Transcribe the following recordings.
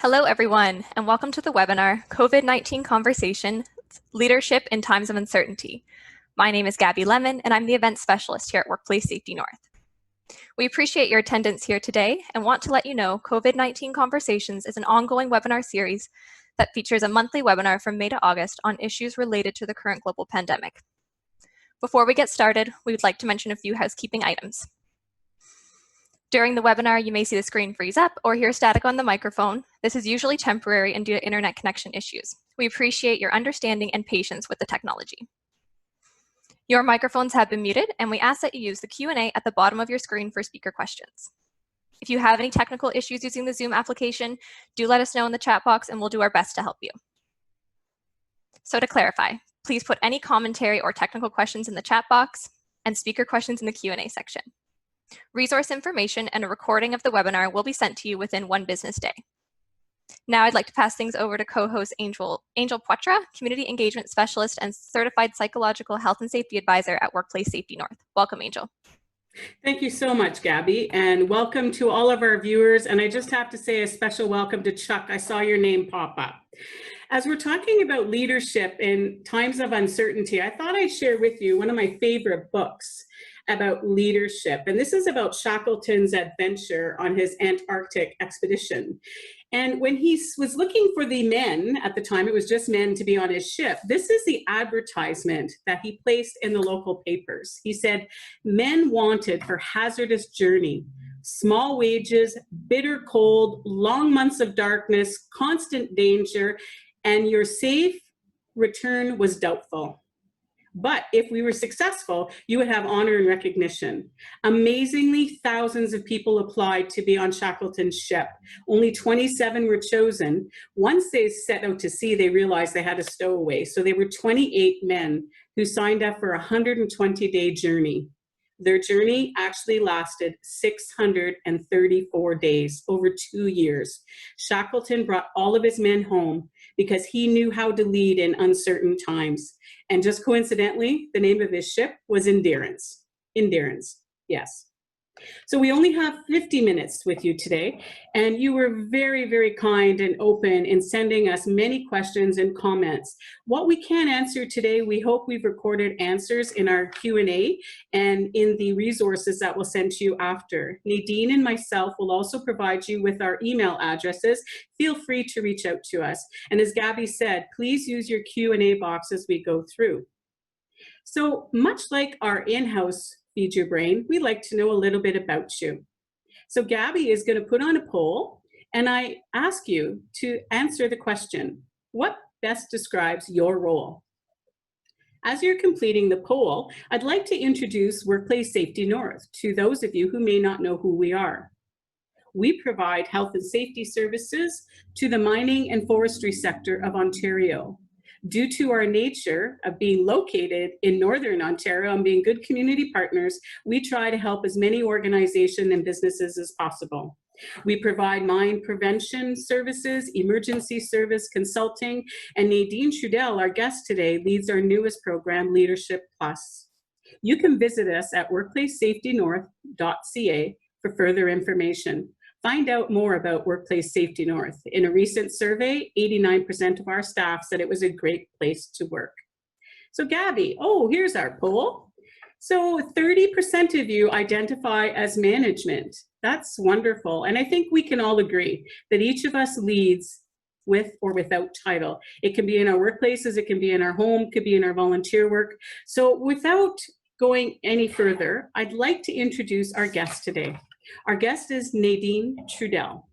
Hello, everyone, and welcome to the webinar, COVID-19 Conversation, Leadership in Times of Uncertainty. My name is Gabby Lemon, and I'm the event specialist here at Workplace Safety North. We appreciate your attendance here today and want to let you know COVID-19 Conversations is an ongoing webinar series that features a monthly webinar from May to August on issues related to the current global pandemic. Before we get started, we would like to mention a few housekeeping items. During the webinar, you may see the screen freeze up or hear static on the microphone. This is usually temporary and due to internet connection issues. We appreciate your understanding and patience with the technology. Your microphones have been muted, and we ask that you use the Q&A at the bottom of your screen for speaker questions. If you have any technical issues using the Zoom application, do let us know in the chat box and we'll do our best to help you. So to clarify, please put any commentary or technical questions in the chat box and speaker questions in the Q&A section. Resource information and a recording of the webinar will be sent to you within 1 business day. Now I'd like to pass things over to co-host Angel Poitra, Community Engagement Specialist and Certified Psychological Health and Safety Advisor at Workplace Safety North. Welcome, Angel. Thank you so much, Gabby, and welcome to all of our viewers. And I just have to say a special welcome to Chuck. I saw your name pop up. As we're talking about leadership in times of uncertainty, I thought I'd share with you one of my favorite books about leadership. And this is about Shackleton's adventure on his Antarctic expedition. And when he was looking for the men, at the time it was just men to be on his ship, this is the advertisement that he placed in the local papers. He said, "Men wanted for hazardous journey, small wages, bitter cold, long months of darkness, constant danger, and your safe return was doubtful. But if we were successful, you would have honor and recognition." Amazingly, thousands of people applied to be on Shackleton's ship. Only 27 were chosen. Once they set out to sea, they realized they had a stowaway. So they were 28 men who signed up for a 120-day journey. Their journey actually lasted 634 days, over 2 years. Shackleton brought all of his men home because he knew how to lead in uncertain times. And just coincidentally, the name of his ship was Endurance. Endurance, yes. So we only have 50 minutes with you today, and you were very, very kind and open in sending us many questions and comments. What we can't answer today, we hope we've recorded answers in our Q&A and in the resources that we'll send to you after. Nadine and myself will also provide you with our email addresses. Feel free to reach out to us. And as Gabby said, please use your Q&A box as we go through. So much like our in-house Feed Your Brain, we'd like to know a little bit about you. So Gabby is going to put on a poll, and I ask you to answer the question, what best describes your role? As you're completing the poll, I'd like to introduce Workplace Safety North to those of you who may not know who we are. We provide health and safety services to the mining and forestry sector of Ontario. Due to our nature of being located in Northern Ontario and being good community partners, we try to help as many organizations and businesses as possible. We provide mine prevention services, emergency service consulting, and Nadine Trodel, our guest today, leads our newest program, Leadership Plus. You can visit us at workplacesafetynorth.ca for further information. Find out more about Workplace Safety North. In a recent survey, 89% of our staff said it was a great place to work. So Gabby, here's our poll. So 30% of you identify as management. That's wonderful. And I think we can all agree that each of us leads with or without title. It can be in our workplaces, it can be in our home, it could be in our volunteer work. So without going any further, I'd like to introduce our guest today. Our guest is Nadine Trodel.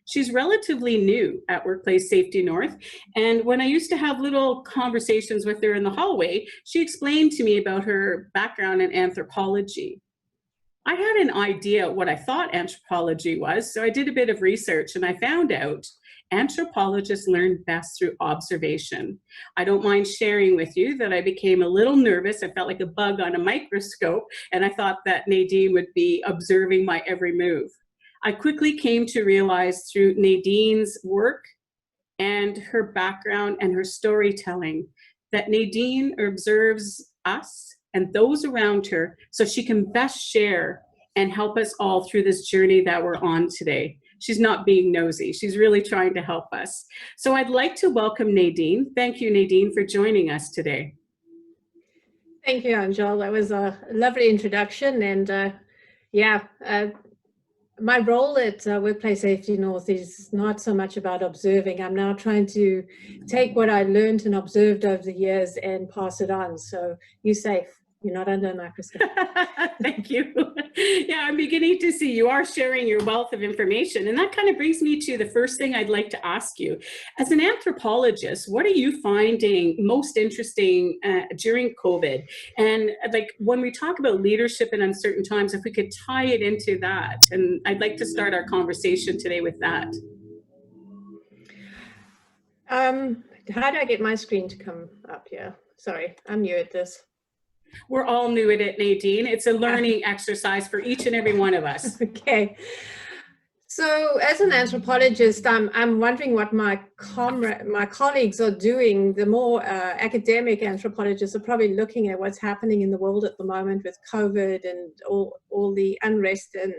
She's relatively new at Workplace Safety North, and when I used to have little conversations with her in the hallway, she explained to me about her background in anthropology. I had an idea what I thought anthropology was, so I did a bit of research and I found out anthropologists learn best through observation. I don't mind sharing with you that I became a little nervous. I felt like a bug on a microscope, and I thought that Nadine would be observing my every move. I quickly came to realize through Nadine's work and her background and her storytelling that Nadine observes us and those around her so she can best share and help us all through this journey that we're on today. she's not being nosy. She's really trying to help us. So I'd like to welcome Nadine. Thank you, Nadine, for joining us today. Thank you, Angel. That was a lovely introduction. And my role at Workplace Safety North is not so much about observing. I'm now trying to take what I learned and observed over the years and pass it on. So you're safe. You're not under a microscope. Thank you. Yeah, I'm beginning to see you are sharing your wealth of information. And that kind of brings me to the first thing I'd like to ask you. As an anthropologist, what are you finding most interesting during COVID? And like when we talk about leadership in uncertain times, if we could tie it into that. And I'd like to start our conversation today with that. How do I get my screen to come up here? Sorry, I'm new at this. We're all new at it, Nadine. It's a learning exercise for each and every one of us. Okay. So as an anthropologist, I'm wondering what my colleagues are doing. The more academic anthropologists are probably looking at what's happening in the world at the moment with COVID and all the unrest and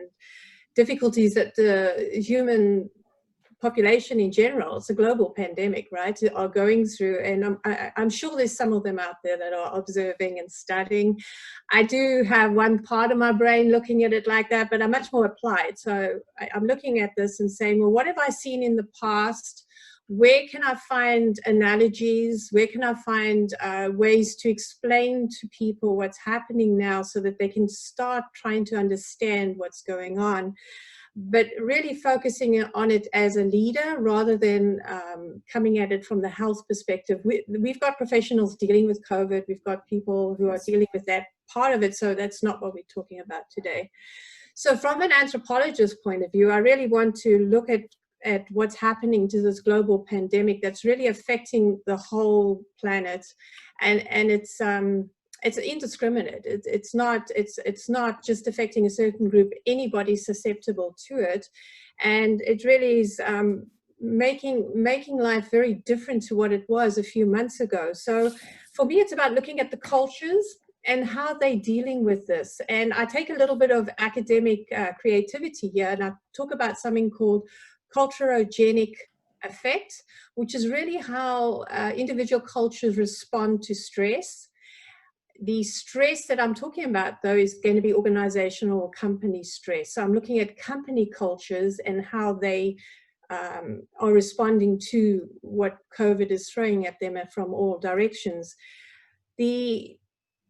difficulties that the human population in general, it's a global pandemic, right, are going through. And I'm sure there's some of them out there that are observing and studying. I do have one part of my brain looking at it like that, but I'm much more applied. So I'm looking at this and saying, well, what have I seen in the past? Where can I find analogies? Where can I find ways to explain to people what's happening now so that they can start trying to understand what's going on? But really focusing on it as a leader rather than coming at it from the health perspective. We've got professionals dealing with COVID. We've got people who are dealing with that part of it. So that's not what we're talking about today. So from an anthropologist point of view, I really want to look at what's happening to this global pandemic that's really affecting the whole planet. And it's indiscriminate. It's not just affecting a certain group. Anybody's susceptible to it, and it really is making life very different to what it was a few months ago. So for me, it's about looking at the cultures and how they're dealing with this. And I take a little bit of academic creativity here, and I talk about something called culturogenic effect, which is really how individual cultures respond to stress. The stress that I'm talking about, though, is going to be organizational or company stress. So I'm looking at company cultures and how they are responding to what COVID is throwing at them from all directions. The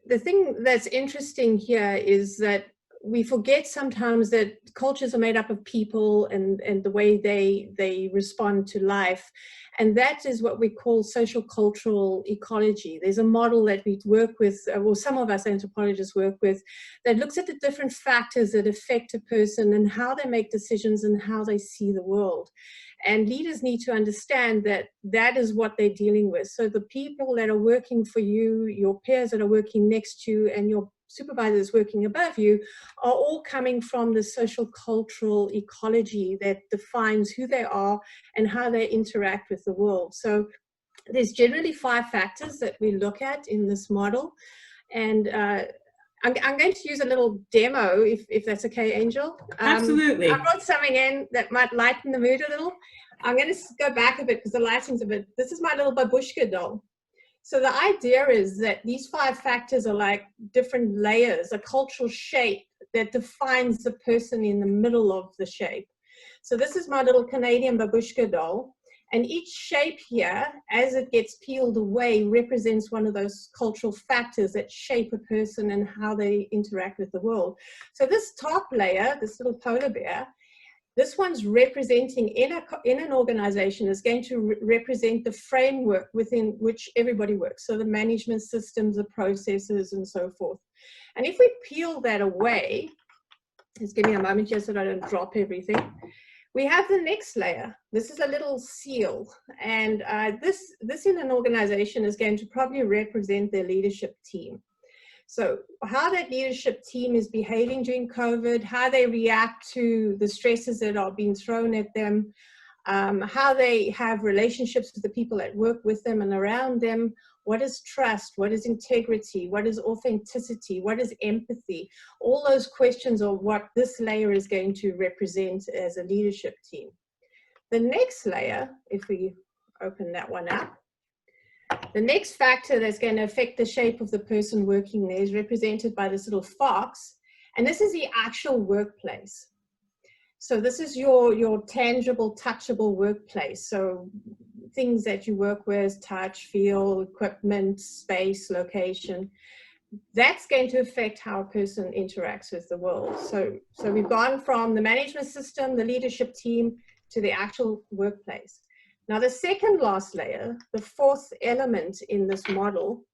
thing that's interesting here is that we forget sometimes that cultures are made up of people and the way they respond to life. And that is what we call social cultural ecology. There's a model that we work with, or some of us anthropologists work with, that looks at the different factors that affect a person and how they make decisions and how they see the world. And leaders need to understand that that is what they're dealing with. So the people that are working for you, your peers that are working next to you, and your supervisors working above you are all coming from the social cultural ecology that defines who they are and how they interact with the world. So there's generally 5 factors that we look at in this model. And I'm going to use a little demo, if that's okay, Angel. Absolutely. I brought something in that might lighten the mood a little. I'm going to go back a bit because the lighting's a bit, this is my little babushka doll. So the idea is that these 5 factors are like different layers, a cultural shape that defines the person in the middle of the shape. So this is my little Canadian babushka doll. And each shape here, as it gets peeled away, represents one of those cultural factors that shape a person and how they interact with the world. So this top layer, this little polar bear, this one's representing in an organization is going to represent the framework within which everybody works. So the management systems, the processes, and so forth. And if we peel that away, just give me a moment here so that I don't drop everything. We have the next layer. This is a little seal. And this in an organization is going to probably represent their leadership team. So how that leadership team is behaving during COVID, how they react to the stresses that are being thrown at them, how they have relationships with the people that work with them and around them, What is trust? What is integrity? What is authenticity? What is empathy? All those questions are what this layer is going to represent as a leadership team. The next layer, if we open that one up, the next factor that's going to affect the shape of the person working there is represented by this little fox, and this is the actual workplace. So this is your tangible, touchable workplace. So things that you work with, touch, feel, equipment, space, location. That's going to affect how a person interacts with the world. So we've gone from the management system, the leadership team, to the actual workplace. Now, the second last layer, the fourth element in this model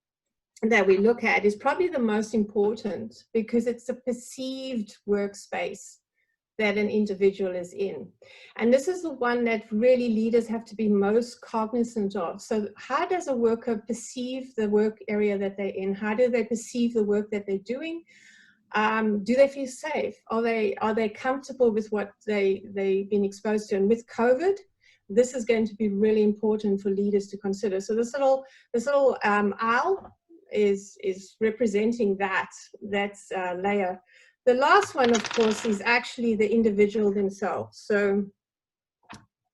that we look at is probably the most important, because it's a perceived workspace that an individual is in. And this is the one that really leaders have to be most cognizant of. So how does a worker perceive the work area that they're in? How do they perceive the work that they're doing? Do they feel safe? Are they comfortable with what they've been exposed to? And with COVID, this is going to be really important for leaders to consider. So this little owl is representing that layer. The last one, of course, is actually the individual themselves. So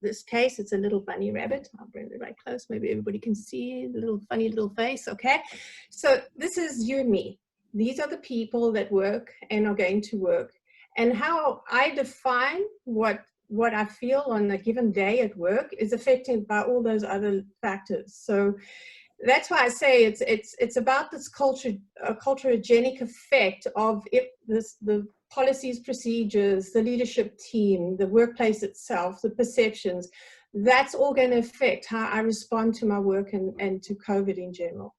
this case, it's a little bunny rabbit. I'll bring it right close. Maybe everybody can see the little funny little face. Okay. So this is you and me. These are the people that work and are going to work. And how I define what I feel on a given day at work is affected by all those other factors. So that's why I say it's about this culturogenic effect of the policies, procedures, the leadership team, the workplace itself, the perceptions. That's all going to affect how I respond to my work and to COVID in general.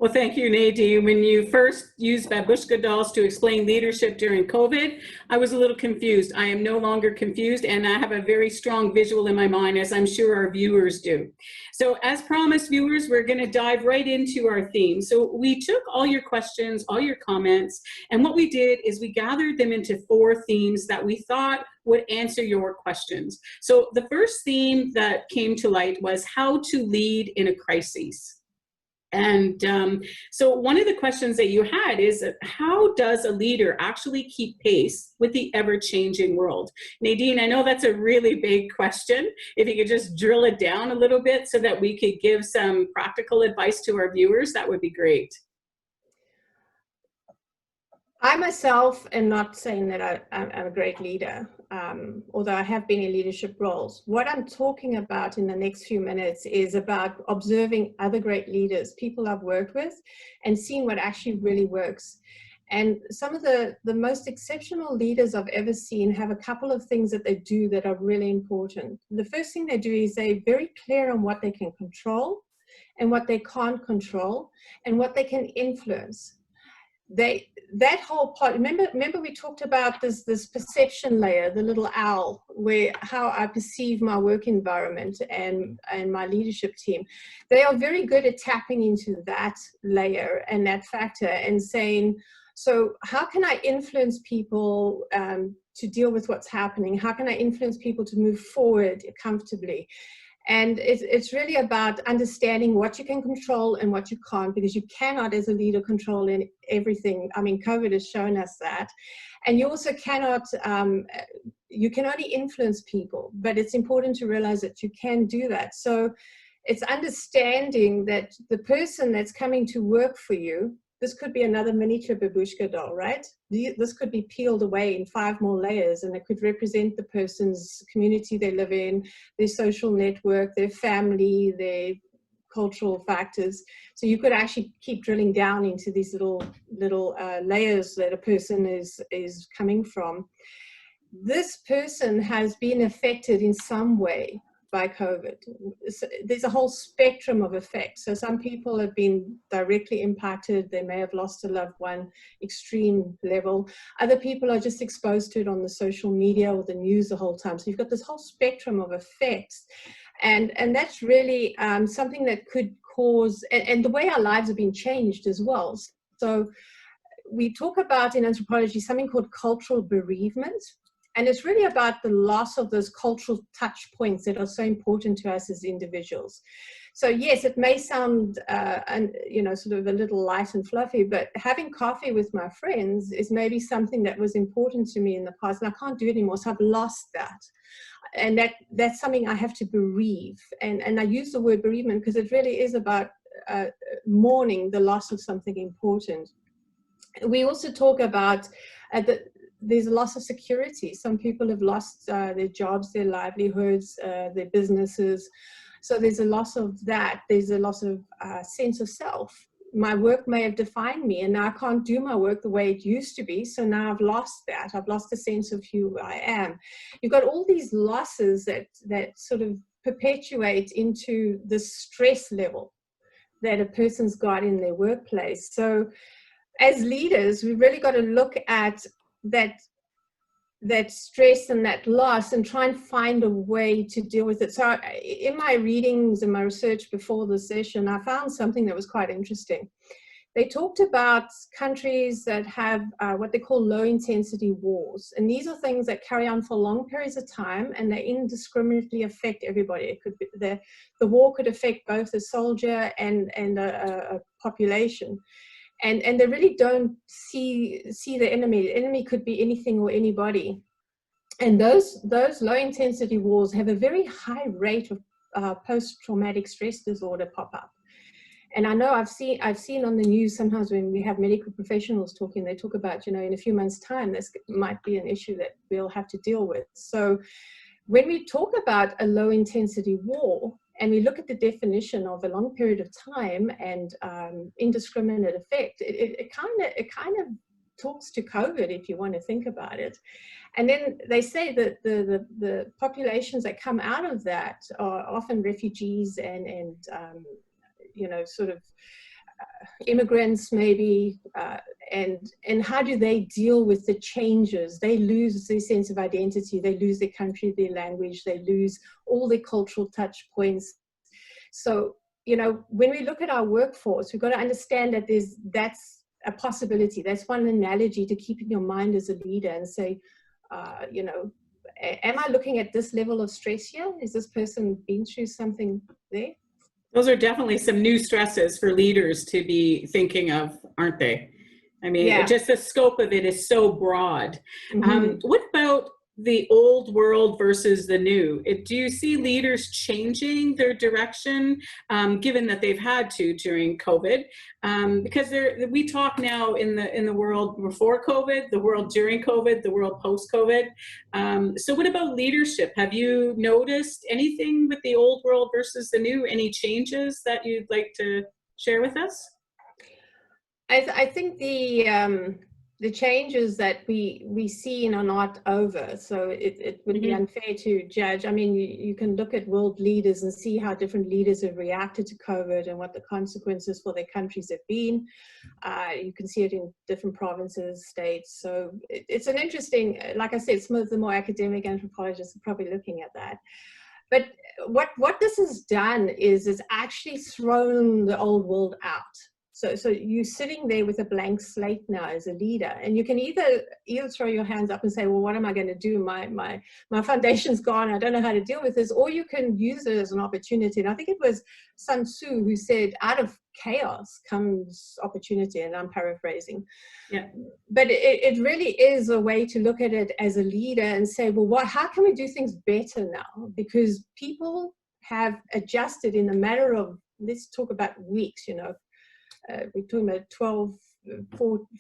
Well, thank you, Nadine. When you first used babushka dolls to explain leadership during COVID, I was a little confused. I am no longer confused, and I have a very strong visual in my mind, as I'm sure our viewers do. So as promised, viewers, we're going to dive right into our theme. So we took all your questions, all your comments, and what we did is we gathered them into 4 themes that we thought would answer your questions. So the first theme that came to light was how to lead in a crisis. And so one of the questions that you had is, how does a leader actually keep pace with the ever-changing world? Nadine, I know that's a really big question. If you could just drill it down a little bit so that we could give some practical advice to our viewers, that would be great. I myself am not saying that I'm a great leader, although I have been in leadership roles. What I'm talking about in the next few minutes is about observing other great leaders, people I've worked with, and seeing what actually really works. And some of the most exceptional leaders I've ever seen have a couple of things that they do that are really important. The first thing they do is they're very clear on what they can control and what they can't control and what they can influence. That whole part, remember we talked about this perception layer, the little owl, where how I perceive my work environment and my leadership team. They are very good at tapping into that layer and that factor and saying, so how can I influence people to deal with what's happening? How can I influence people to move forward comfortably? And it's really about understanding what you can control and what you can't, because you cannot, as a leader, control everything. I mean, COVID has shown us that. And you also cannot, you can only influence people, but it's important to realize that you can do that. So it's understanding that the person that's coming to work for you, this could be another miniature babushka doll, right? This could be peeled away in 5 more layers, and it could represent the person's community they live in, their social network, their family, their cultural factors. So you could actually keep drilling down into these little layers that a person is coming from. This person has been affected in some way by COVID. There's a whole spectrum of effects. So some people have been directly impacted. They may have lost a loved one, extreme level. Other people are just exposed to it on the social media or the news the whole time. So you've got this whole spectrum of effects. And that's really something that could cause, and the way our lives have been changed as well. So we talk about in anthropology something called cultural bereavement. And it's really about the loss of those cultural touch points that are so important to us as individuals. So yes, it may sound, sort of a little light and fluffy, but having coffee with my friends is maybe something that was important to me in the past, and I can't do it anymore, so I've lost that. And that's something I have to bereave. And I use the word bereavement because it really is about mourning the loss of something important. We also talk about there's a loss of security. Some people have lost their jobs, their livelihoods, their businesses. So there's a loss of that. There's a loss of sense of self. My work may have defined me, and now I can't do my work the way it used to be. So now I've lost that. I've lost the sense of who I am. You've got all these losses that sort of perpetuate into the stress level that a person's got in their workplace. So as leaders, we've really got to look at that stress and that loss and try and find a way to deal with it. So in my readings and my research before the session, I found something that was quite interesting. They talked about countries that have what they call low intensity wars. And these are things that carry on for long periods of time, and they indiscriminately affect everybody. It could be the war could affect both a soldier and a population. And they really don't see the enemy. The enemy could be anything or anybody. And those low intensity wars have a very high rate of post-traumatic stress disorder pop up. And I know I've seen on the news sometimes when we have medical professionals talking, they talk about, in a few months' time, this might be an issue that we'll have to deal with. So when we talk about a low intensity war, and we look at the definition of a long period of time and indiscriminate effect, it kind of talks to COVID, if you want to think about it. And then they say that the populations that come out of that are often refugees and sort of immigrants maybe, and how do they deal with the changes? They lose their sense of identity, they lose their country, their language, they lose all their cultural touch points. So, when we look at our workforce, we've got to understand that that's a possibility. That's one analogy to keep in your mind as a leader and say, am I looking at this level of stress here? Is this person been through something there? Those are definitely some new stresses for leaders to be thinking of, aren't they? I mean, just the scope of it is so broad. Mm-hmm. What about the old world versus the new? Do you see leaders changing their direction, given that they've had to during COVID? Because we talk now in the world before COVID, the world during COVID, the world post-COVID. So what about leadership? Have you noticed anything with the old world versus the new? Any changes that you'd like to share with us? I think the changes that we see are not over, so it would be unfair to judge. I mean, you can look at world leaders and see how different leaders have reacted to COVID and what the consequences for their countries have been. You can see it in different provinces, states. So it's an interesting, like I said, some of the more academic anthropologists are probably looking at that. But what this has done is it's actually thrown the old world out. So you're sitting there with a blank slate now as a leader, and you can either throw your hands up and say, well, what am I going to do? My foundation's gone. I don't know how to deal with this. Or you can use it as an opportunity. And I think it was Sun Tzu who said, out of chaos comes opportunity, and I'm paraphrasing. Yeah. But it really is a way to look at it as a leader and say, well, how can we do things better now? Because people have adjusted in a matter of, let's talk about weeks, we're talking about 12,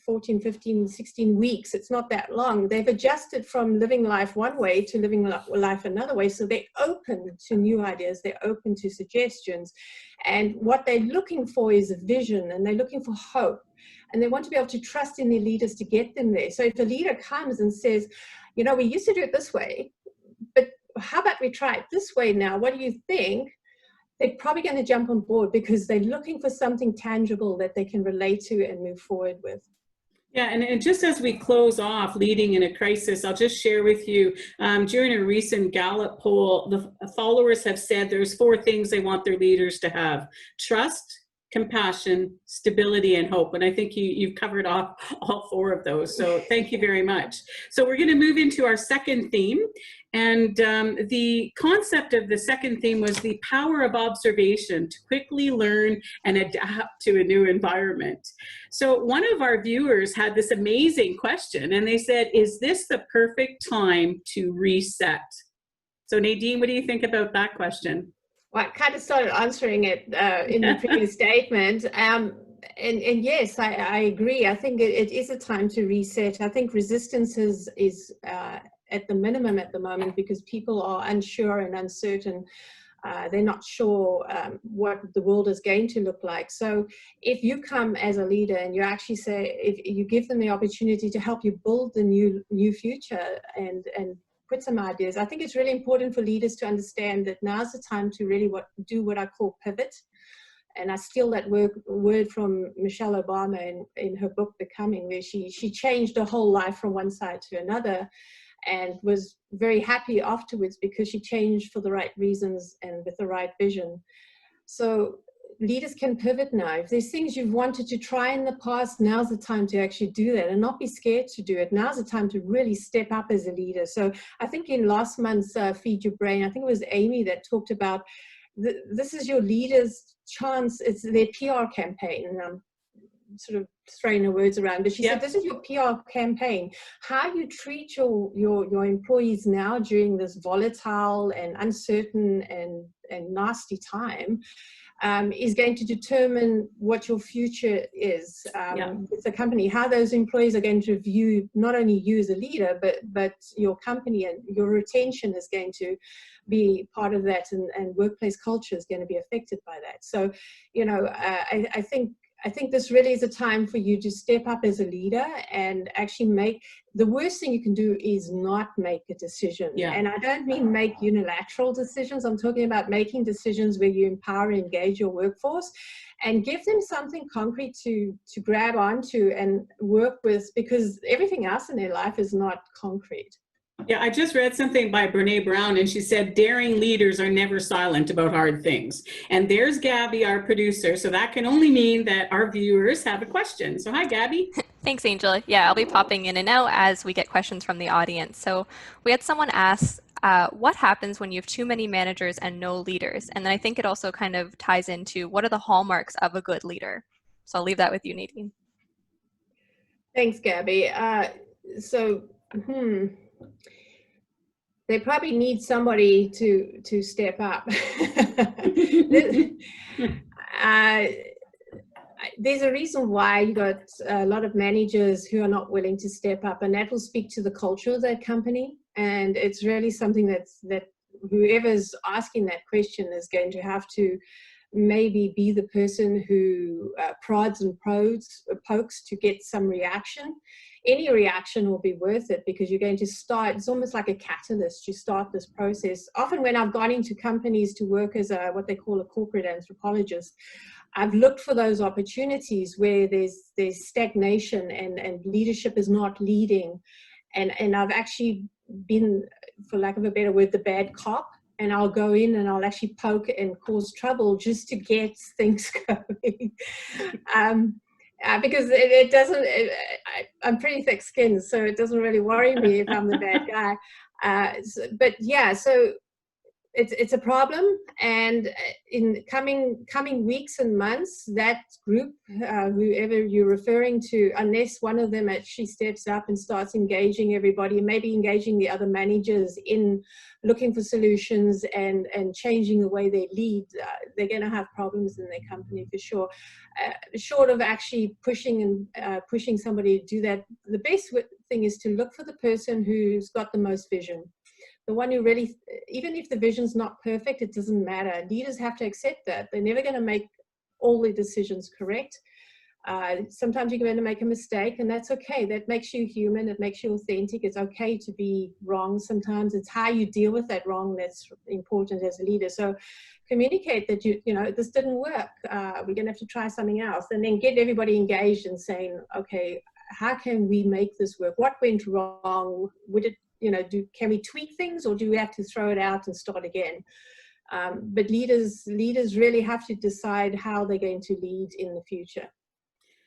14, 15, 16 weeks. It's not that long. They've adjusted from living life one way to living life another way. So they're open to new ideas. They're open to suggestions. And what they're looking for is a vision, and they're looking for hope. And they want to be able to trust in their leaders to get them there. So if a leader comes and says, we used to do it this way, but how about we try it this way now? What do you think? They're probably going to jump on board because they're looking for something tangible that they can relate to and move forward with. Yeah, and just as we close off leading in a crisis, I'll just share with you, during a recent Gallup poll, the followers have said there's 4 things they want their leaders to have: trust, compassion, stability, and hope. And I think you've covered off all 4 of those. So thank you very much. So we're going to move into our second theme. And the concept of the second theme was the power of observation to quickly learn and adapt to a new environment. So one of our viewers had this amazing question, and they said, is this the perfect time to reset? So Nadine, what do you think about that question? Well, I kind of started answering it in the previous statement. And yes, I agree. I think it is a time to reset. I think resistance is at the minimum at the moment because people are unsure and uncertain. They're not sure what the world is going to look like. So if you come as a leader and you actually say, if you give them the opportunity to help you build the new future and put some ideas. I think it's really important for leaders to understand that now's the time to really do what I call pivot. And I steal that word from Michelle Obama in her book, Becoming, where she changed her whole life from one side to another and was very happy afterwards because she changed for the right reasons and with the right vision. So leaders can pivot now. If there's things you've wanted to try in the past, now's the time to actually do that and not be scared to do it. Now's the time to really step up as a leader. So I think in last month's Feed Your Brain, I think it was Amy that talked about this is your leader's chance. It's their PR campaign. And I'm sort of throwing the words around, but she said, this is your PR campaign. How you treat your employees now during this volatile and uncertain and nasty time is going to determine what your future is with the company, how those employees are going to view not only you as a leader, but your company, and your retention is going to be part of that, and workplace culture is going to be affected by that. So, you know, I think this really is a time for you to step up as a leader and actually the worst thing you can do is not make a decision. Yeah. And I don't mean make unilateral decisions. I'm talking about making decisions where you empower and engage your workforce and give them something concrete to grab onto and work with, because everything else in their life is not concrete. Yeah, I just read something by Brene Brown, and she said, daring leaders are never silent about hard things. And there's Gabby, our producer. So that can only mean that our viewers have a question. So hi, Gabby. Thanks, Angela. Yeah, I'll be popping in and out as we get questions from the audience. So we had someone ask, what happens when you have too many managers and no leaders? And then I think it also kind of ties into what are the hallmarks of a good leader? So I'll leave that with you, Nadine. Thanks, Gabby. They probably need somebody to step up. There's a reason why you got a lot of managers who are not willing to step up, and that will speak to the culture of that company. And it's really something that whoever's asking that question is going to have to maybe be the person who prods and pokes to get some reaction. Any reaction will be worth it, because you're going to start, it's almost like a catalyst. You start this process. Often when I've gone into companies to work as what they call a corporate anthropologist, I've looked for those opportunities where there's stagnation and leadership is not leading. And I've actually been, for lack of a better word, the bad cop. And I'll go in and I'll actually poke and cause trouble just to get things going. Because it doesn't, I'm pretty thick-skinned, so it doesn't really worry me if I'm the bad guy. But yeah, so it's a problem, and in coming weeks and months, that group, whoever you're referring to, unless one of them actually steps up and starts engaging everybody, maybe engaging the other managers in looking for solutions and changing the way they lead, they're going to have problems in their company for sure. Short of actually pushing somebody to do that, the best thing is to look for the person who's got the most vision. The one who really, even if the vision's not perfect, it doesn't matter. Leaders have to accept that. They're never going to make all the decisions correct. Sometimes you're going to make a mistake, and that's okay. That makes you human. It makes you authentic. It's okay to be wrong sometimes. It's how you deal with that wrong that's important as a leader. So communicate that, you know, this didn't work. We're going to have to try something else. And then get everybody engaged in saying, okay, how can we make this work? What went wrong? Would it, you know, can we tweak things, or do we have to throw it out and start again? But leaders really have to decide how they're going to lead in the future.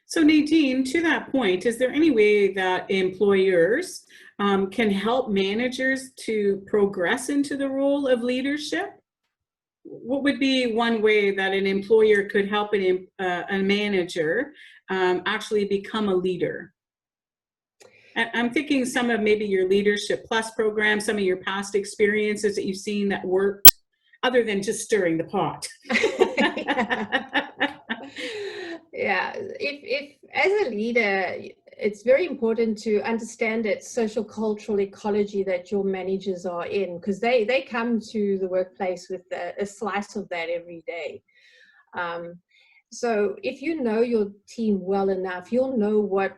So Nadine, to that point, is there any way that employers can help managers to progress into the role of leadership? What would be one way that an employer could help a manager actually become a leader? And I'm thinking some of maybe your Leadership Plus program, some of your past experiences that you've seen that worked, other than just stirring the pot. Yeah, if as a leader, it's very important to understand that social cultural ecology that your managers are in, because they come to the workplace with a slice of that every day. So if you know your team well enough, you'll know what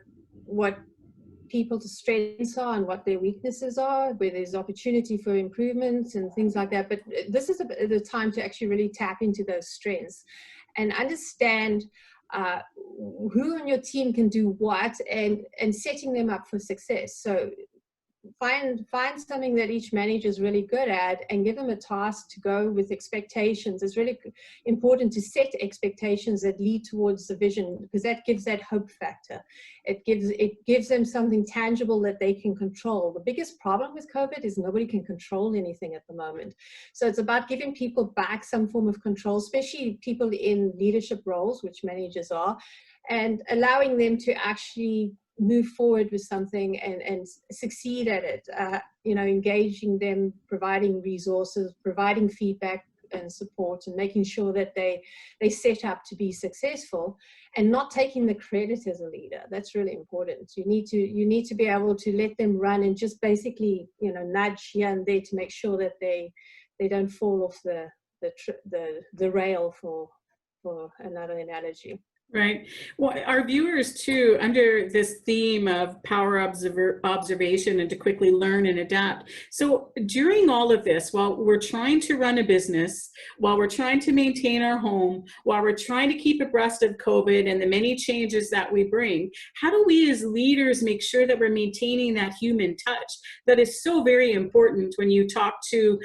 people's strengths are and what their weaknesses are, where there's opportunity for improvement and things like that. But this is the time to actually really tap into those strengths and understand who on your team can do what, and setting them up for success. So find something that each manager is really good at and give them a task to go with expectations. It's really important to set expectations that lead towards the vision, because that gives that hope factor. It gives them something tangible that they can control. The biggest problem with COVID is nobody can control anything at the moment. So it's about giving people back some form of control, especially people in leadership roles, which managers are, and allowing them to actually move forward with something and succeed at it, engaging them, providing resources, providing feedback and support, and making sure that they set up to be successful, and not taking the credit as a leader. That's really important. You need to be able to let them run and just basically, nudge here and there to make sure that they don't fall off the rail, for another analogy. Right. Well, our viewers too, under this theme of power observation and to quickly learn and adapt. So during all of this, while we're trying to run a business, while we're trying to maintain our home, while we're trying to keep abreast of COVID and the many changes that we bring, how do we as leaders make sure that we're maintaining that human touch that is so very important when you talk to,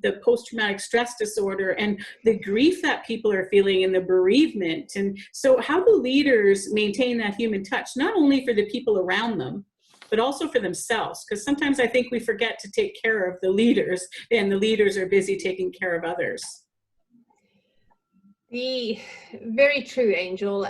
the post-traumatic stress disorder and the grief that people are feeling and the bereavement? And so how do leaders maintain that human touch, not only for the people around them, but also for themselves? Because sometimes I think we forget to take care of the leaders, and the leaders are busy taking care of others. Very true, Angel.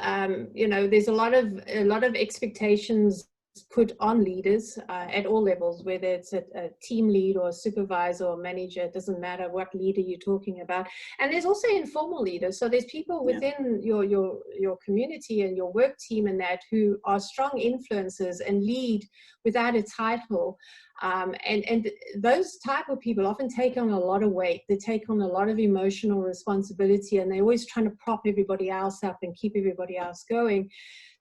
There's a lot of expectations put on leaders at all levels, whether it's a team lead or a supervisor or manager. It doesn't matter what leader you're talking about. And there's also informal leaders. So there's people within your community and your work team and that who are strong influencers and lead without a title. And those type of people often take on a lot of weight. They take on a lot of emotional responsibility, and they're always trying to prop everybody else up and keep everybody else going.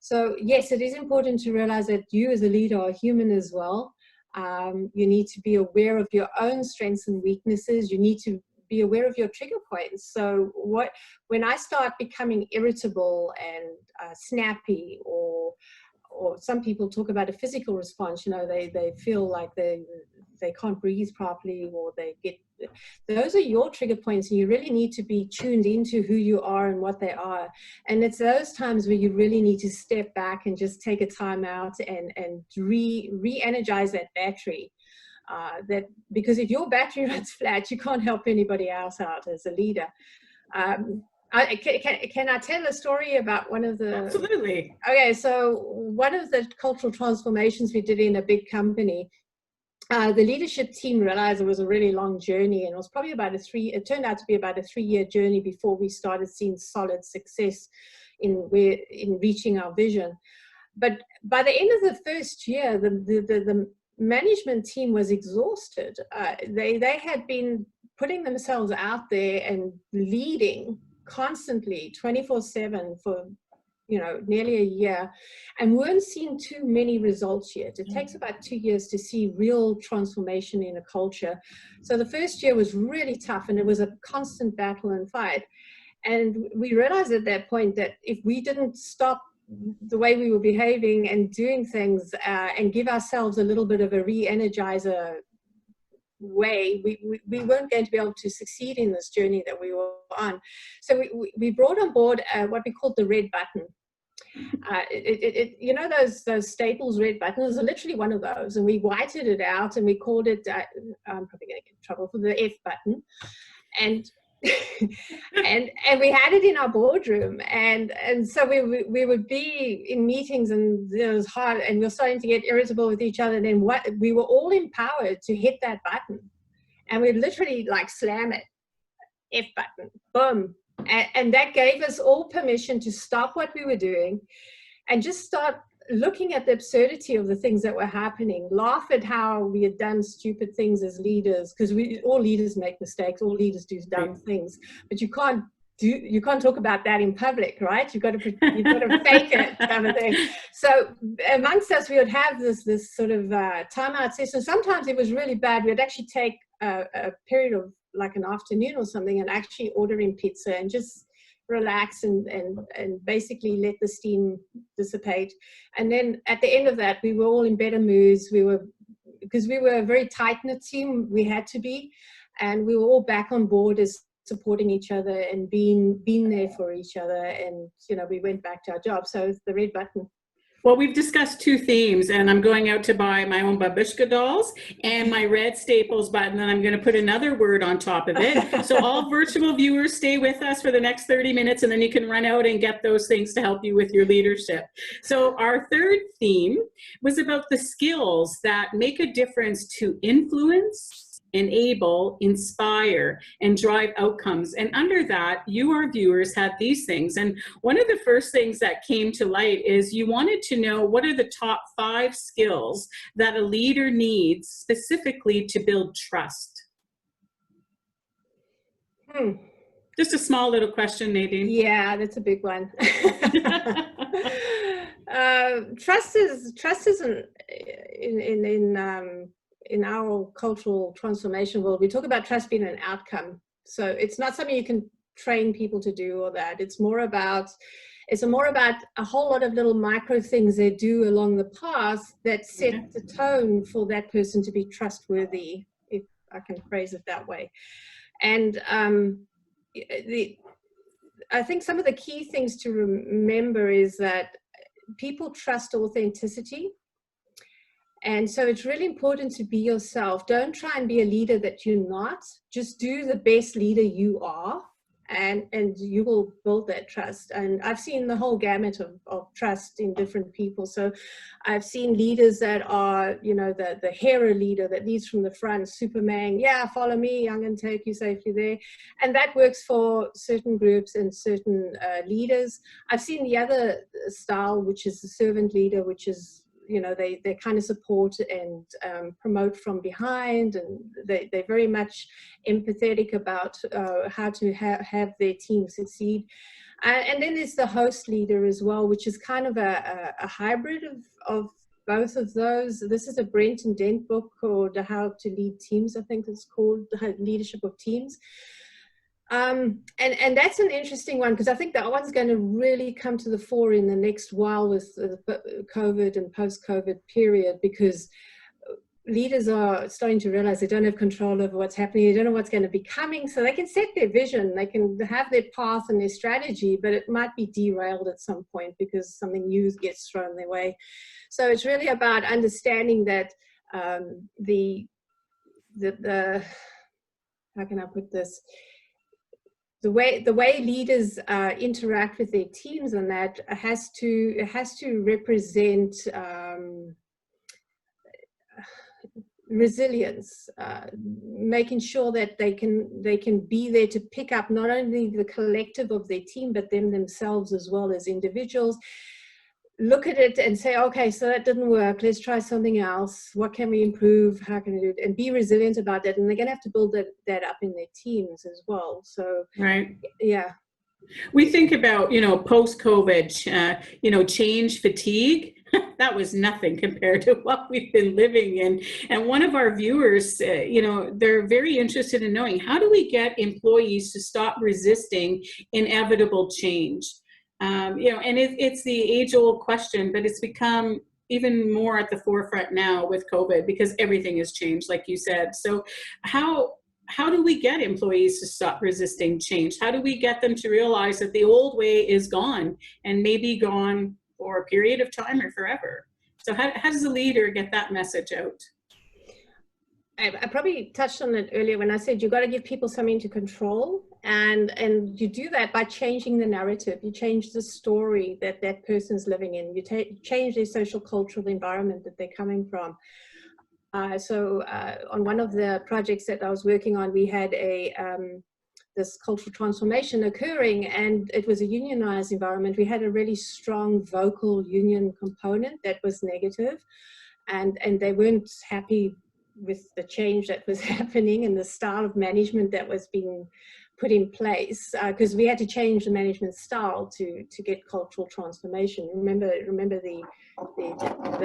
So yes, it is important to realize that you as a leader are human as well. You need to be aware of your own strengths and weaknesses. You need to be aware of your trigger points. So when I start becoming irritable and snappy, or some people talk about a physical response, they feel like they can't breathe properly, or those are your trigger points, and you really need to be tuned into who you are and what they are. And it's those times where you really need to step back and just take a time out and re-energize that battery. Because if your battery runs flat, you can't help anybody else out as a leader. Can I tell a story about one of the... Absolutely. Okay, so one of the cultural transformations we did in a big company, the leadership team realized it was a really long journey, and it was probably it turned out to be about a 3-year journey before we started seeing solid success in reaching our vision. But by the end of the first year, the management team was exhausted. They had been putting themselves out there and leading constantly 24/7 for nearly a year, and weren't seeing too many results yet. It takes about 2 years to see real transformation in a culture. So the first year was really tough, and it was a constant battle and fight. And we realized at that point that if we didn't stop the way we were behaving and doing things and give ourselves a little bit of a re-energizer way, we weren't going to be able to succeed in this journey that we were on. So we brought on board what we called the red button. You know those Staples red buttons? There's literally one of those, and we whited it out and we called it, I'm probably going to get in trouble for the F button, and and we had it in our boardroom, and so we would be in meetings, and it was hard, and we were starting to get irritable with each other, and then we were all empowered to hit that button, and we'd literally like slam it, F button, boom. And that gave us all permission to stop what we were doing and just start looking at the absurdity of the things that were happening, laugh at how we had done stupid things as leaders, because all leaders make mistakes, all leaders do dumb things, but you can't talk about that in public, right? You've got to fake it kind of thing. So amongst us, we would have this sort of timeout session. Sometimes it was really bad. We'd actually take a period of like an afternoon or something and actually order in pizza and just relax and basically let the steam dissipate. And then at the end of that, we were all in better moods. Because we were a very tight-knit team, we had to be, and we were all back on board as supporting each other and being there for each other. And, you know, we went back to our job. So it's the red button. Well, we've discussed two themes, and I'm going out to buy my own babushka dolls and my red Staples button, and I'm going to put another word on top of it. So all virtual viewers, stay with us for the next 30 minutes, and then you can run out and get those things to help you with your leadership. So our third theme was about the skills that make a difference to influence, enable, inspire, and drive outcomes. And under that, you, our viewers, had these things. And one of the first things that came to light is you wanted to know what are the top 5 skills that a leader needs specifically to build trust. Just a small little question, Nadine. Yeah, that's a big one. Trust isn't in our cultural transformation world, we talk about trust being an outcome. So it's not something you can train people to do or that. It's more about a whole lot of little micro things they do along the path that set the tone for that person to be trustworthy, if I can phrase it that way. And I think some of the key things to remember is that people trust authenticity. And so it's really important to be yourself. Don't try and be a leader that you're not. Just do the best leader you are, and you will build that trust. And I've seen the whole gamut of trust in different people. So I've seen leaders that are, you know, the hero leader that leads from the front, Superman, yeah, follow me, I'm going to take you safely there. And that works for certain groups and certain leaders. I've seen the other style, which is the servant leader, which is, you know, they kind of support and promote from behind, and they're very much empathetic about how to have their team succeed. And then there's the host leader as well, which is kind of a hybrid of both of those. This is a Brent and Dent book called How to Lead Teams, I think it's called, Leadership of Teams. And that's an interesting one, because I think that one's going to really come to the fore in the next while with COVID and post-COVID period, because leaders are starting to realize they don't have control over what's happening. They don't know what's going to be coming. So they can set their vision, they can have their path and their strategy, but it might be derailed at some point because something new gets thrown their way. So it's really about understanding that the how can I put this? The way leaders interact with their teams, and that has to represent resilience, making sure that they can be there to pick up not only the collective of their team, but themselves as well as individuals. Look at it and say, okay, so that didn't work. Let's try something else. What can we improve? How can we do it? And be resilient about that. And they're going to have to build that up in their teams as well. So, right. Yeah. We think about, post-COVID, change fatigue. That was nothing compared to what we've been living in. And one of our viewers, they're very interested in knowing, how do we get employees to stop resisting inevitable change? And it's the age-old question, but it's become even more at the forefront now with COVID because everything has changed, like you said. So how do we get employees to stop resisting change? How do we get them to realize that the old way is gone and maybe gone for a period of time or forever? So how does a leader get that message out? I probably touched on it earlier when I said you got to give people something to control, and you do that by changing the narrative. You change the story that that person's living in. You change their social cultural environment that they're coming from. So on one of the projects that I was working on, we had this cultural transformation occurring, and it was a unionized environment. We had a really strong vocal union component that was negative, and they weren't happy with the change that was happening and the style of management that was being put in place, because we had to change the management style to get cultural transformation. Remember the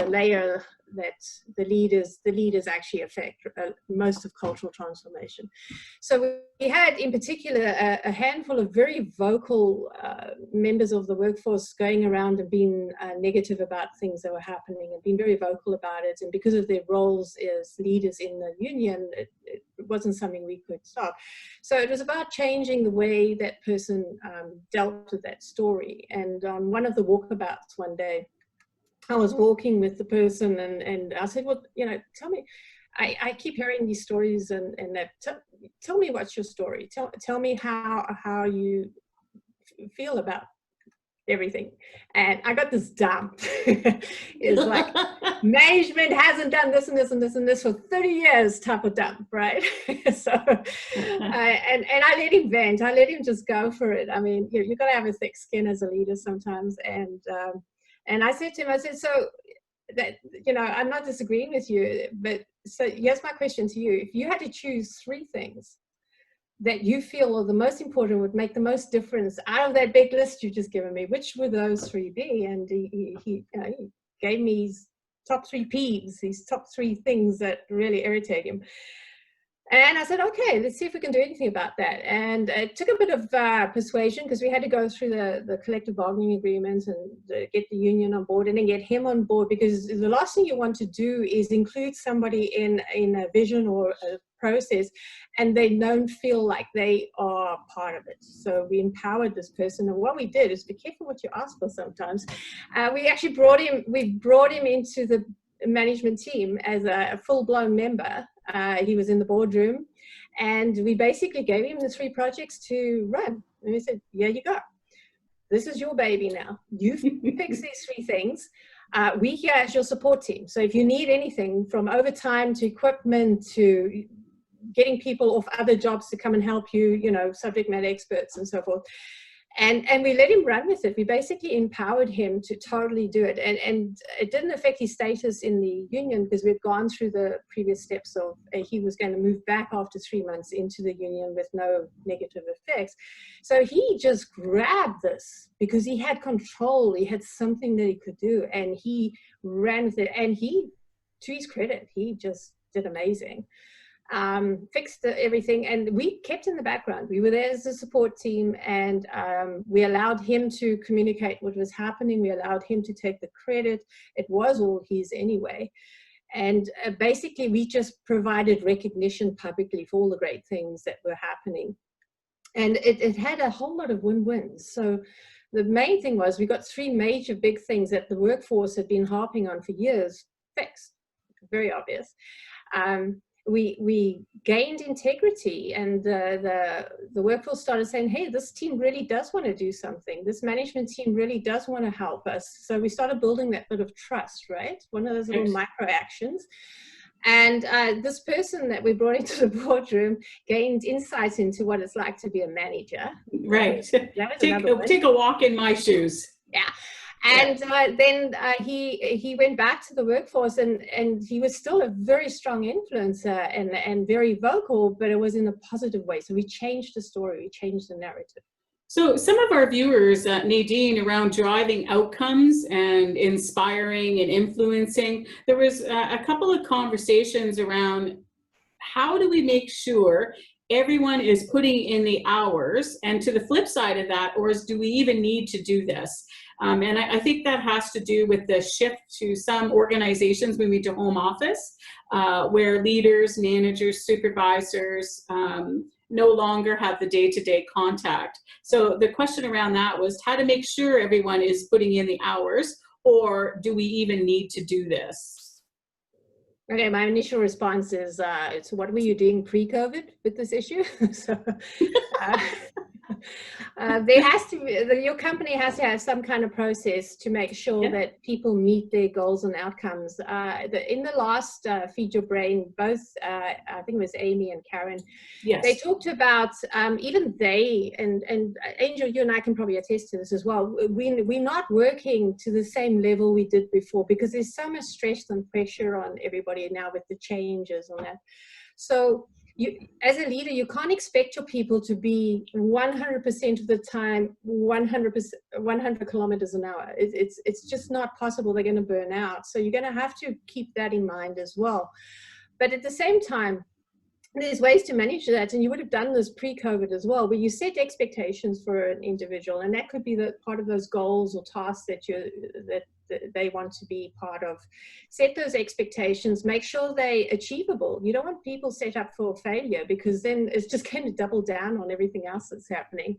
layer that the leaders actually affect most of cultural transformation. So we had in particular a handful of very vocal members of the workforce going around and being negative about things that were happening and being very vocal about it. And because of their roles as leaders in the union, it wasn't something we could stop. So it was about changing the way that person dealt with that story. And on one of the walkabouts one day, I was walking with the person and I said, well, you know, tell me, I keep hearing these stories and that, tell me what's your story. Tell me how you feel about everything. And I got this dump. It's like, management hasn't done this and this and this and this for 30 years type of dump, right? So, and I let him vent. I let him just go for it. I mean, you got to have a thick skin as a leader sometimes. And I said to him, I said, so that, you know, I'm not disagreeing with you, but so here's my question to you. If you had to choose 3 things that you feel are the most important, would make the most difference out of that big list you've just given me, which would those 3 be? And he gave me his top 3 peeves, these top 3 things that really irritate him. And I said, okay, let's see if we can do anything about that. And it took a bit of persuasion because we had to go through the collective bargaining agreement and get the union on board and then get him on board, because the last thing you want to do is include somebody in a vision or a process and they don't feel like they are part of it. So we empowered this person, and what we did is be careful what you ask for sometimes. We actually brought him into the management team as a full-blown member. He was in the boardroom, and we basically gave him the 3 projects to run. And we said, here you go. This is your baby now. You fix these 3 things. We here as your support team. So if you need anything from overtime to equipment to getting people off other jobs to come and help you, you know, subject matter experts and so forth. And we let him run with it. We basically empowered him to totally do it. And it didn't affect his status in the union because we'd gone through the previous steps of he was going to move back after 3 months into the union with no negative effects. So he just grabbed this because he had control. He had something that he could do, and he ran with it. And he, to his credit, he just did amazing. Fixed everything, and we kept in the background. We were there as a support team, and we allowed him to communicate what was happening. We allowed him to take the credit. It was all his anyway. And basically, we just provided recognition publicly for all the great things that were happening. And it had a whole lot of win-wins. So the main thing was we got 3 major big things that the workforce had been harping on for years fixed. Very obvious. We gained integrity, and the workforce started saying, hey, this team really does want to do something. This management team really does want to help us. So we started building that bit of trust, right? One of those little micro actions. And this person that we brought into the boardroom gained insights into what it's like to be a manager. Right. Take a walk in my shoes. Yeah. And then he went back to the workforce, and he was still a very strong influencer and very vocal, but it was in a positive way. So we changed the story, we changed the narrative. So some of our viewers, Nadine, around driving outcomes and inspiring and influencing, there was a couple of conversations around how do we make sure everyone is putting in the hours? And to the flip side of that, or do we even need to do this? And I think that has to do with the shift to some organizations moving to home office, where leaders, managers, supervisors no longer have the day-to-day contact. So the question around that was how to make sure everyone is putting in the hours, or do we even need to do this? Okay, my initial response is, so what were you doing pre-COVID with this issue? So, there has to be, your company has to have some kind of process to make sure that people meet their goals and outcomes. In the last Feed Your Brain, both, I think it was Amy and Karen, they talked about, even they, and Angel, you and I can probably attest to this as well, we're not working to the same level we did before because there's so much stress and pressure on everybody now with the changes and that. So you, as a leader, you can't expect your people to be 100% of the time 100 kilometers an hour. It's just not possible. They're going to burn out. So you're going to have to keep that in mind as well. But at the same time, there's ways to manage that, and you would have done this pre-COVID as well, where you set expectations for an individual, and that could be the part of those goals or tasks that they want to be part of. Set those expectations, make sure they're achievable. You don't want people set up for failure, because then it's just going to double down on everything else that's happening.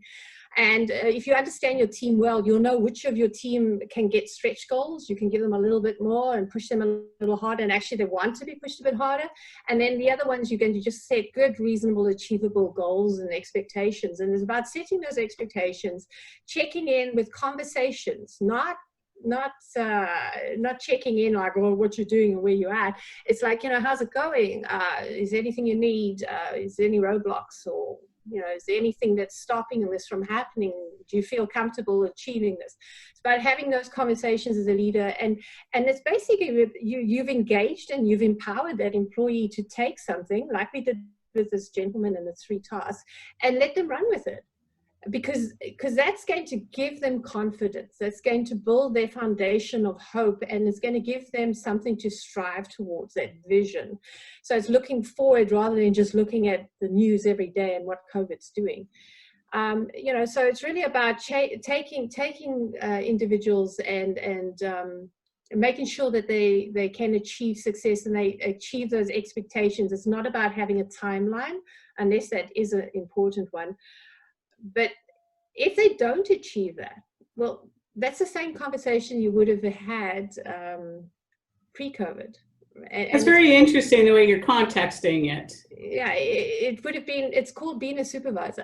And if you understand your team well, you'll know which of your team can get stretch goals. You can give them a little bit more and push them a little harder, and actually they want to be pushed a bit harder. And then the other ones, you're going to just set good, reasonable, achievable goals and expectations. And it's about setting those expectations, checking in with conversations, not checking in like, well, what you're doing and where you're at. It's like, how's it going? Is there anything you need? Is there any roadblocks, or is there anything that's stopping this from happening? Do you feel comfortable achieving this? It's about having those conversations as a leader, and it's basically you've engaged and you've empowered that employee to take something like we did with this gentleman and the 3 tasks, and let them run with it. Because that's going to give them confidence. That's going to build their foundation of hope, and it's going to give them something to strive towards, that vision. So it's looking forward rather than just looking at the news every day and what COVID's doing. So it's really about taking individuals and making sure that they can achieve success and they achieve those expectations. It's not about having a timeline, unless that is an important one. But if they don't achieve that, well, that's the same conversation you would have had pre-COVID. It's very interesting the way you're contexting it. Yeah, it would have been, it's called being a supervisor.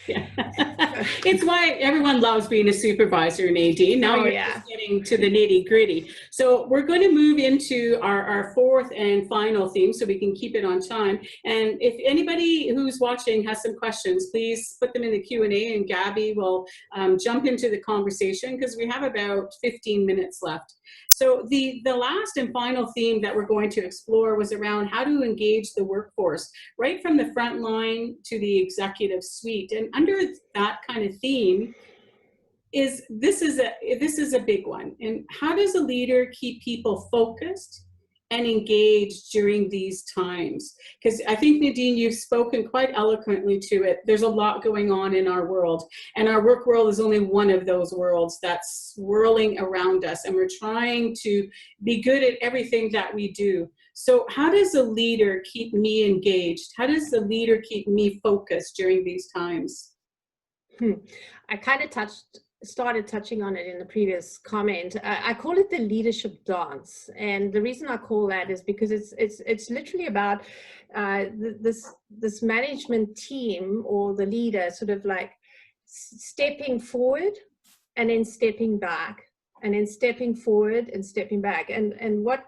Yeah. It's why everyone loves being a supervisor, Nadine. Now you're just getting to the nitty gritty. So we're going to move into our 4th and final theme so we can keep it on time. And if anybody who's watching has some questions, please put them in the Q&A, and Gabby will jump into the conversation, because we have about 15 minutes left. So the last and final theme that we're going to explore was around how to engage the workforce, right from the front line to the executive suite. And under that kind of theme this is a big one. And how does a leader keep people focused and engaged during these times? Because I think, Nadine, you've spoken quite eloquently to it. There's a lot going on in our world, and our work world is only one of those worlds that's swirling around us, and we're trying to be good at everything that we do. So how does a leader keep me engaged? How does the leader keep me focused during these times? I kind of started touching on it in the previous comment. I call it the leadership dance, and the reason I call that is because it's literally about this management team or the leader sort of like stepping forward and then stepping back, and then stepping forward and stepping back. And what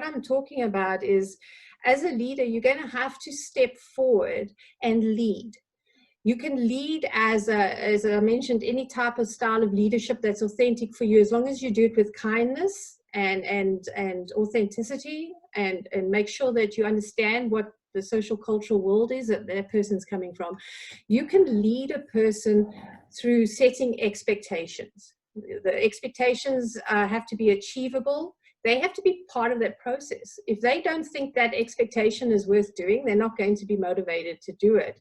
I'm talking about is, as a leader, you're going to have to step forward and lead. You can lead as I mentioned, any type of style of leadership that's authentic for you, as long as you do it with kindness and authenticity, and make sure that you understand what the social cultural world is that person's coming from. You can lead a person through setting expectations. The expectations have to be achievable. they have to be part of that process. If they don't think that expectation is worth doing, they're not going to be motivated to do it.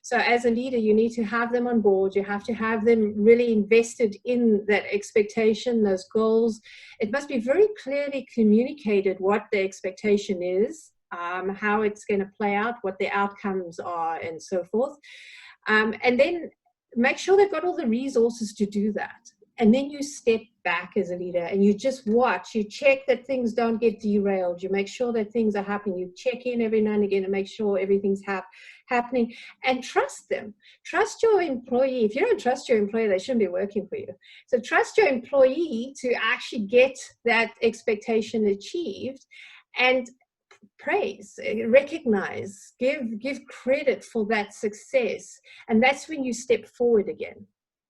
So as a leader, you need to have them on board. You have to have them really invested in that expectation, those goals. It must be very clearly communicated what the expectation is, how it's going to play out, what the outcomes are, and so forth. And then make sure they've got all the resources to do that. And then you step back as a leader and you just watch, you check that things don't get derailed. You make sure that things are happening. You check in every now and again and make sure everything's happening, and trust them. Trust your employee. If you don't trust your employee, they shouldn't be working for you. So trust your employee to actually get that expectation achieved, and praise, recognize, give credit for that success. And that's when you step forward again.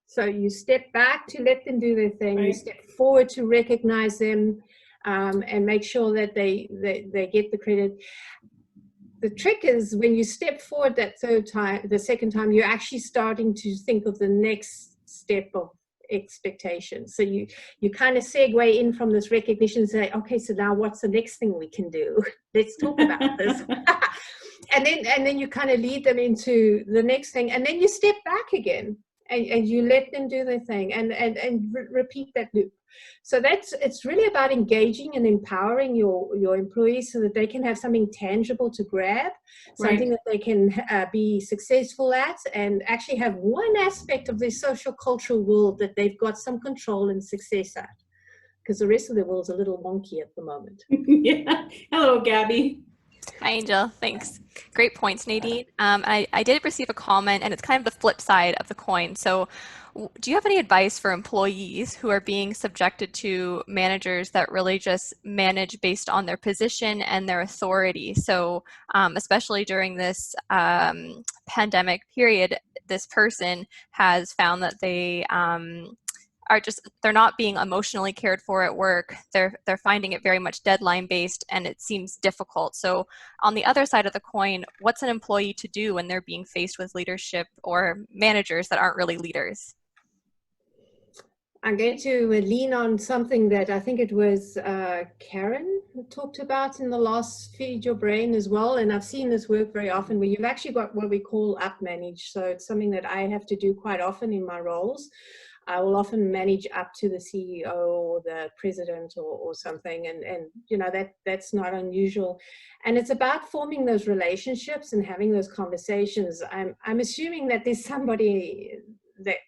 So you step back to let them do their thing. Right. You step forward to recognize them, and make sure that they get the credit. The trick is when you step forward that third time, the second time, you're actually starting to think of the next step of expectation. So you kind of segue in from this recognition and say, okay, so now what's the next thing we can do? Let's talk about this. and then you kind of lead them into the next thing, and then you step back again. And you let them do their thing, and repeat that loop. So it's really about engaging and empowering your employees so that they can have something tangible to grab, something that they can be successful at, and actually have one aspect of their social cultural world that they've got some control and success at, because the rest of the world's a little wonky at the moment. Yeah. Hello, Gabby. Hi, Angel. Thanks. Great points, Nadine. I did receive a comment, and it's kind of the flip side of the coin. So do you have any advice for employees who are being subjected to managers that really just manage based on their position and their authority? So especially during this pandemic period, this person has found that they they're not being emotionally cared for at work. They're finding it very much deadline based, and it seems difficult. So on the other side of the coin, what's an employee to do when they're being faced with leadership or managers that aren't really leaders? I'm going to lean on something that I think it was Karen talked about in the last Feed Your Brain as well. And I've seen this work very often where you've actually got what we call up manage. So it's something that I have to do quite often in my roles. I will often manage up to the CEO or the president or something, and you know that's not unusual. And it's about forming those relationships and having those conversations. I'm assuming that there's somebody that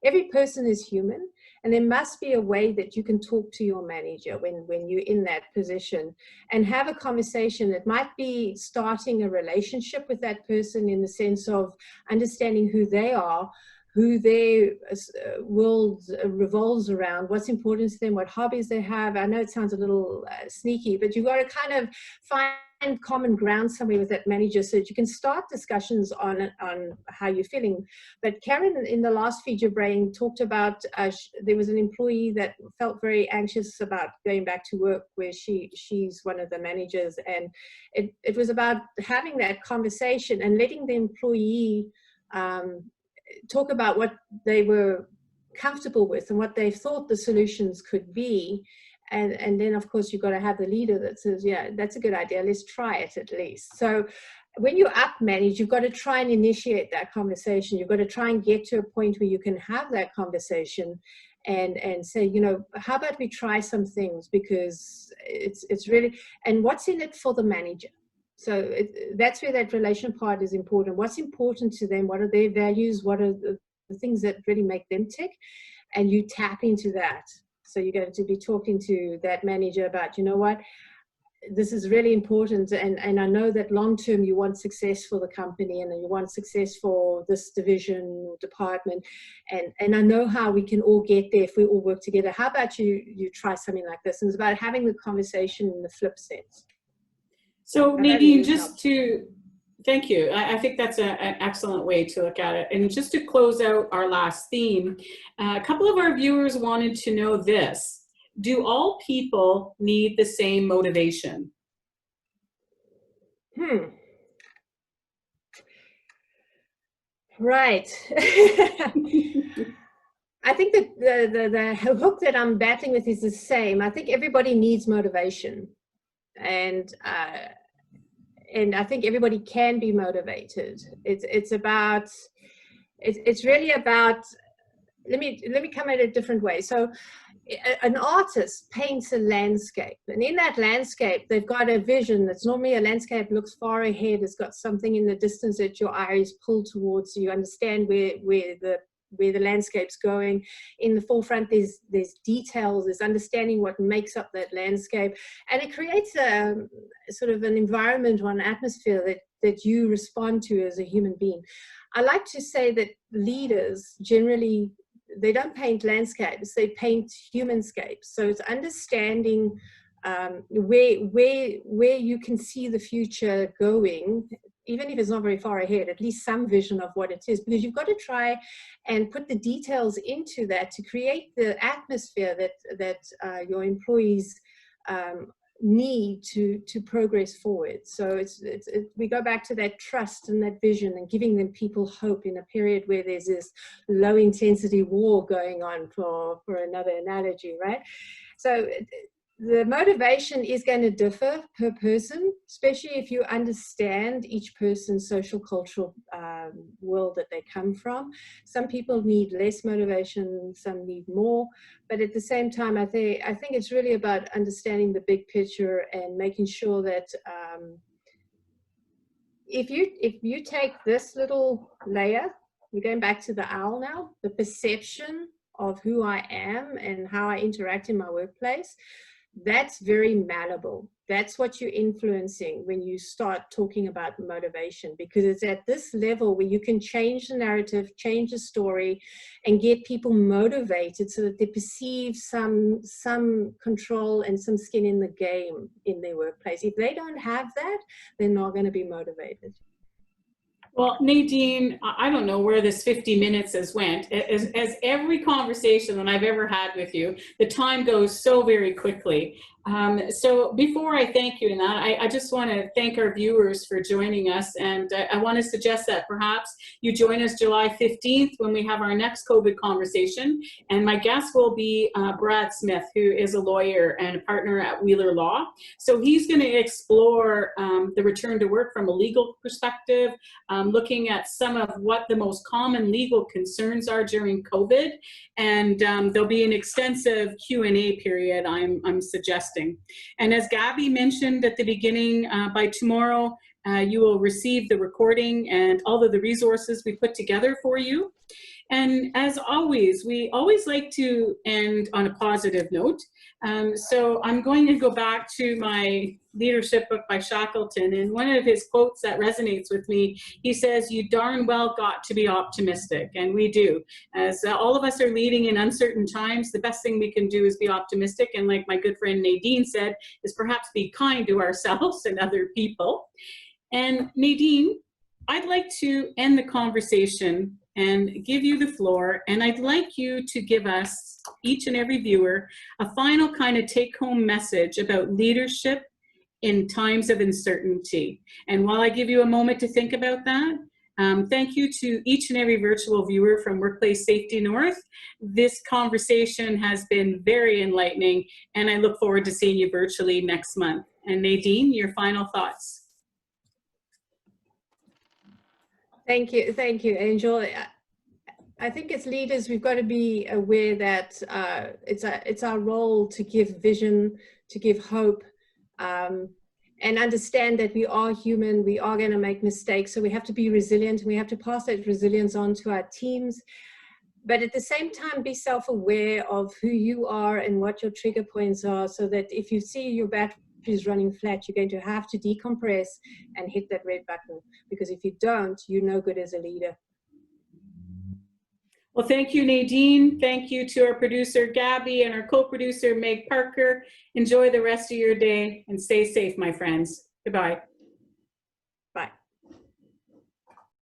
every person is human, and there must be a way that you can talk to your manager when you're in that position and have a conversation. It might be starting a relationship with that person in the sense of understanding who they are, who their world revolves around, what's important to them, what hobbies they have. I know it sounds a little sneaky, but you've got to kind of find common ground somewhere with that manager so that you can start discussions on how you're feeling. But Karen, in the last Feed Your Brain, talked about there was an employee that felt very anxious about going back to work where she's one of the managers. And it was about having that conversation and letting the employee talk about what they were comfortable with and what they thought the solutions could be. And then, of course, you've got to have the leader that says, yeah, that's a good idea. Let's try it at least. So when you up manage, you've got to try and initiate that conversation. You've got to try and get to a point where you can have that conversation and say, you know, how about we try some things, because it's really, and what's in it for the manager? So that's where that relation part is important. What's important to them? What are their values? What are the things that really make them tick? And you tap into that. So you're going to be talking to that manager about, you know what, this is really important. And I know that long-term you want success for the company and you want success for this division or department. And I know how we can all get there if we all work together. How about you try something like this? And it's about having the conversation in the flip sense. So Nadine, thank you. I think that's an excellent way to look at it. And just to close out our last theme, a couple of our viewers wanted to know this. Do all people need the same motivation? Right. I think that the hook that I'm battling with is the same. I think everybody needs motivation, and I think everybody can be motivated. It's really about. Let me come at it a different way. So, an artist paints a landscape, and in that landscape, they've got a vision. That's normally a landscape looks far ahead. It's got something in the distance that your eyes pull towards. So you understand where the landscape's going. In the forefront, there's details. There's understanding what makes up that landscape, and it creates a sort of an environment or an atmosphere that you respond to as a human being. I like to say that leaders generally, they don't paint landscapes, they paint humanscapes. So it's understanding where you can see the future going, even if it's not very far ahead, at least some vision of what it is, because you've got to try and put the details into that to create the atmosphere that your employees need to progress forward. So we go back to that trust and that vision and giving them people hope in a period where there's this low intensity war going on, for another analogy, right? So the motivation is going to differ per person, especially if you understand each person's social cultural world that they come from. Some people need less motivation, some need more, but at the same time, I think it's really about understanding the big picture and making sure that if you take this little layer, we're going back to the owl now, the perception of who I am and how I interact in my workplace, that's very malleable. That's what you're influencing when you start talking about motivation, because it's at this level where you can change the narrative, change the story, and get people motivated so that they perceive some control and some skin in the game in their workplace. If they don't have that, they're not going to be motivated. Well, Nadine, I don't know where this 50 minutes has went. As every conversation that I've ever had with you, the time goes so very quickly. So before I thank you in that, I just want to thank our viewers for joining us. And I want to suggest that perhaps you join us July 15th when we have our next COVID conversation. And my guest will be Brad Smith, who is a lawyer and a partner at Wheeler Law. So he's going to explore the return to work from a legal perspective, looking at some of what the most common legal concerns are during COVID. And there'll be an extensive Q&A period, I'm suggesting. And as Gabby mentioned at the beginning, by tomorrow, you will receive the recording and all of the resources we put together for you. And as always, we always like to end on a positive note. So I'm going to go back to my leadership book by Shackleton, and one of his quotes that resonates with me, he says, "You darn well got to be optimistic," and we do. As all of us are leading in uncertain times, the best thing we can do is be optimistic, and like my good friend Nadine said, is perhaps be kind to ourselves and other people. And Nadine, I'd like to end the conversation and give you the floor, and I'd like you to give us, each and every viewer, a final kind of take-home message about leadership in times of uncertainty. And while I give you a moment to think about that, thank you to each and every virtual viewer from Workplace Safety North. This conversation has been very enlightening, and I look forward to seeing you virtually next month. And Nadine, your final thoughts. Thank you, Angel. I think as leaders, we've got to be aware that it's our role to give vision, to give hope, and understand that we are human, we are going to make mistakes, so we have to be resilient, and we have to pass that resilience on to our teams. But at the same time, be self-aware of who you are and what your trigger points are, so that if you see your battery is running flat, you're going to have to decompress and hit that red button, because if you don't, you're no good as a leader. Well, thank you, Nadine. Thank you to our producer, Gabby, and our co-producer, Meg Parker. Enjoy the rest of your day and stay safe, my friends. Goodbye.